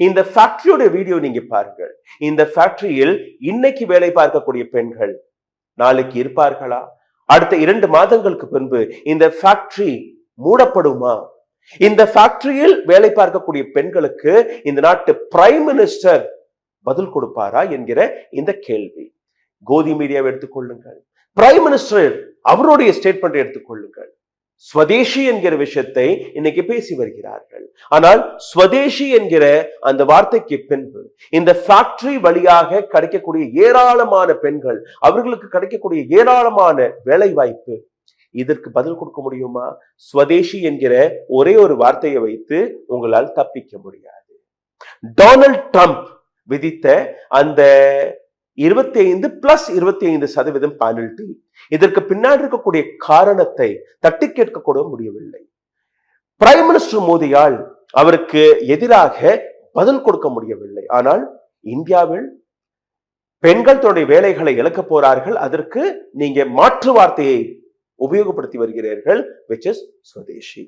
இந்த ஃபேக்டரியோட வீடியோ நீங்க பாருங்கள். இந்த ஃபேக்டரியில் இன்னைக்கு வேலை பார்க்கக்கூடிய பெண்கள் நாளைக்கு இருப்பார்களா? அடுத்த 2 மாதங்களுக்கு பின்பு இந்த ஃபேக்டரி மூடப்படுமா? இந்த ஃபேக்டரியில் வேலை பார்க்கக்கூடிய பெண்களுக்கு இந்த நாட்டு பிரைம் மினிஸ்டர் பதில் கொடுப்பாரா என்கிற இந்த கேள்வி. கோதி மீடியாவை எடுத்துக்கொள்ளுங்கள், பிரைம் மினிஸ்டர் அவருடைய ஸ்டேட்மெண்ட் எடுத்துக்கொள்ளுங்கள். ஸ்வதேசி என்கிற விஷயத்தை இன்னைக்கு பேசி வருகிறார்கள். ஆனால் ஸ்வதேசி என்கிற அந்த வார்த்தைக்கு பின்பு இந்த ஃபேக்டரி வழியாக கிடைக்கக்கூடிய ஏராளமான பெண்கள், அவர்களுக்கு கிடைக்கக்கூடிய ஏராளமான வேலை வாய்ப்பு, இதற்கு பதில் கொடுக்க முடியுமா? ஸ்வதேசி என்கிற ஒரே ஒரு வார்த்தையை வைத்து உங்களால் தப்பிக்க முடியாது. டொனால்ட் ட்ரம்ப் விதித்த அந்த 25+25% பெனல்டி, இதற்கு பின்னாடி இருக்கக்கூடிய காரணத்தை தட்டி கேட்க கூட முடியவில்லை. பிரைம் மினிஸ்டர் மோடியால் அவருக்கு எதிராக பதில் கொடுக்க முடியவில்லை. ஆனால் இந்தியாவில் பெண்கள் தன்னுடைய வேலைகளை இழக்க போறார்கள். அதற்கு நீங்க மாற்று வார்த்தையை உபயோகப்படுத்தி வருகிறீர்கள், which is ஸ்வதேசி.